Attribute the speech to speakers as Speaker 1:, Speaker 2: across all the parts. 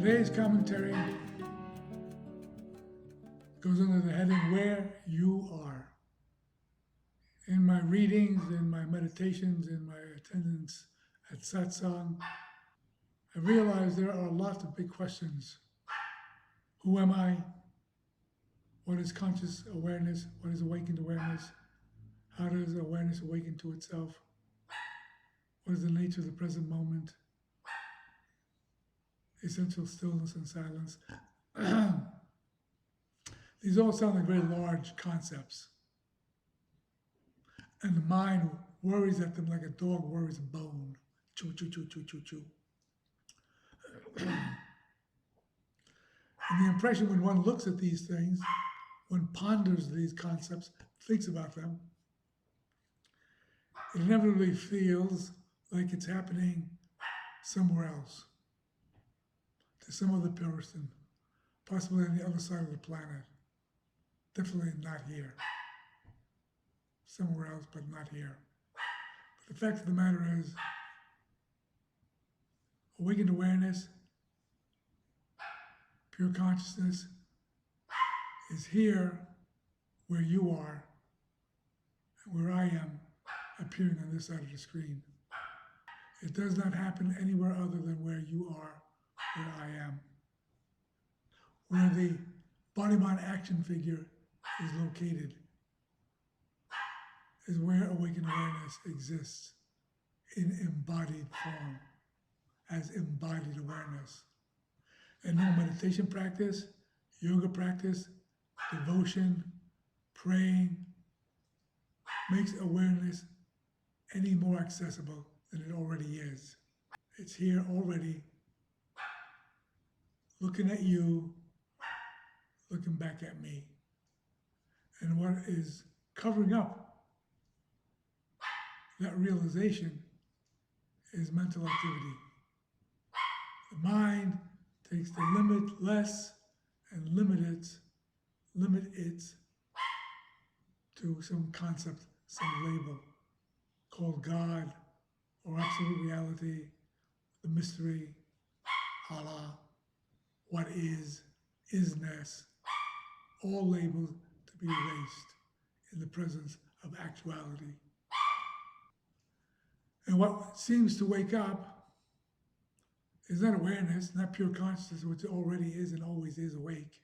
Speaker 1: Today's commentary goes under the heading Where You Are. In my readings, in my meditations, in my attendance at satsang, I realized there are lots of big questions. Who am I? What is conscious awareness? What is awakened awareness? How does awareness awaken to itself? What is the nature of the present moment? Essential stillness and silence. These all sound like very large concepts. And the mind worries at them like a dog worries a bone. Chew, chew, chew, chew, chew, chew. And the impression when one looks at these things, one ponders these concepts, thinks about them, it inevitably feels like it's happening somewhere else, to some other person, possibly on the other side of the planet. Definitely not here. Somewhere else, but not here. But the fact of the matter is, awakened awareness, pure consciousness, is here where you are and where I am appearing on this side of the screen. It does not happen anywhere other than where you are, where I am. Where the body-mind action figure is located is where awakened awareness exists in embodied form, as embodied awareness. And no meditation practice, yoga practice, devotion, praying makes awareness any more accessible than it already is. It's here already, looking at you, looking back at me. And what is covering up that realization is mental activity. The mind takes the limitless and limits it to some concept, some label called God or absolute reality, the mystery, Allah, what is, isness, all labels to be erased in the presence of actuality. And what seems to wake up is not awareness, not pure consciousness, which already is and always is awake,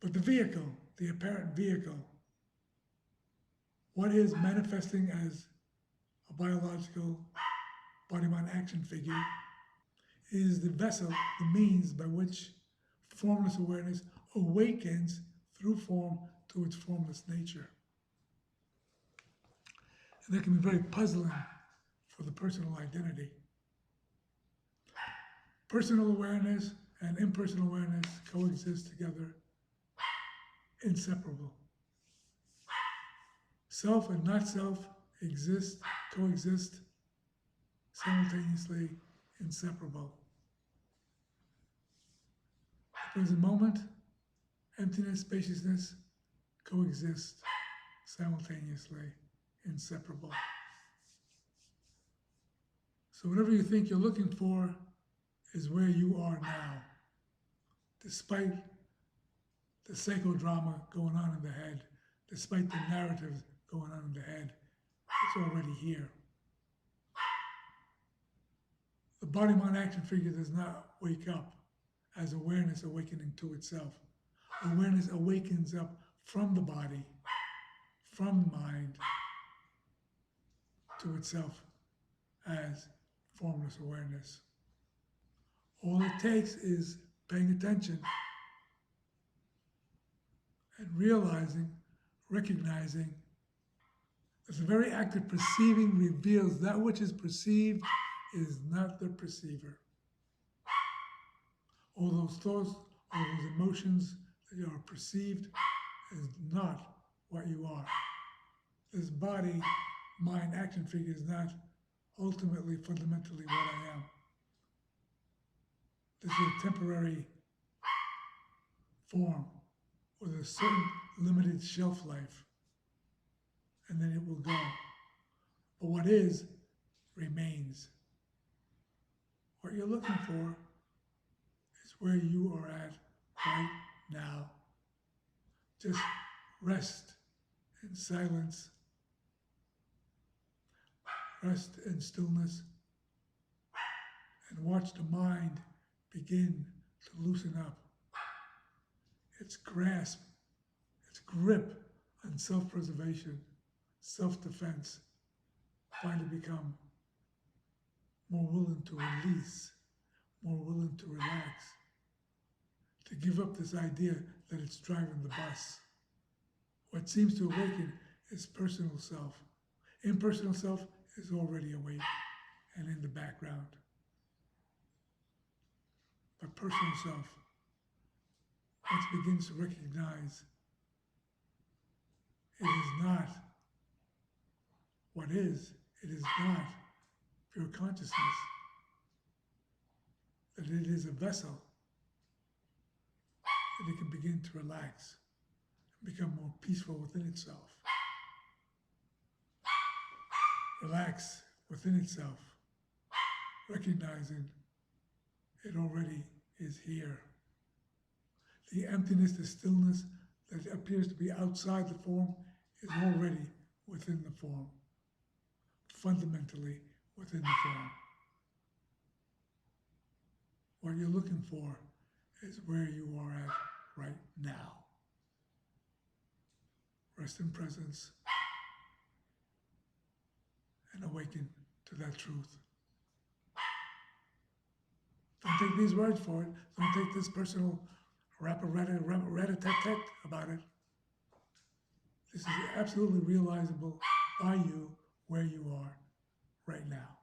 Speaker 1: but the vehicle, the apparent vehicle. What is manifesting as a biological body-mind action figure is the vessel, the means by which formless awareness awakens through form to its formless nature. And that can be very puzzling for the personal identity. Personal awareness and impersonal awareness coexist together, inseparable. Self and not self coexist simultaneously, inseparable. The present moment, emptiness, spaciousness coexist simultaneously, inseparable. So whatever you think you're looking for is where you are now, despite the psychodrama going on in the head, despite the narratives going on in the head. It's already here. The body-mind action figure does not wake up as awareness awakening to itself. Awareness awakens up from the body, from mind, to itself as formless awareness. All it takes is paying attention and realizing, recognizing that the very act of perceiving reveals that which is perceived is not the perceiver. All those thoughts, all those emotions that are perceived is not what you are. This body, mind, action figure is not ultimately, fundamentally what I am. This is a temporary form with a certain limited shelf life, and then it will go. But what is remains. What you're looking for where you are at right now. Just rest in silence, rest in stillness, and watch the mind begin to loosen up. Its grasp, its grip on self-preservation, self-defense, finally become more willing to release, more willing to relax, to give up this idea that it's driving the bus. What seems to awaken is personal self. Impersonal self is already awake and in the background. But personal self, once begins to recognize it is not what is, it is not pure consciousness, that it is a vessel, that it can begin to relax and become more peaceful within itself. Relax within itself, recognizing it already is here. The emptiness, the stillness that appears to be outside the form is already within the form, fundamentally within the form. What you're looking for is where you are at right now. Rest in presence and awaken to that truth. Don't take these words for it. Don't take this personal rat-a-tat-tat about it. This is absolutely realizable by you where you are right now.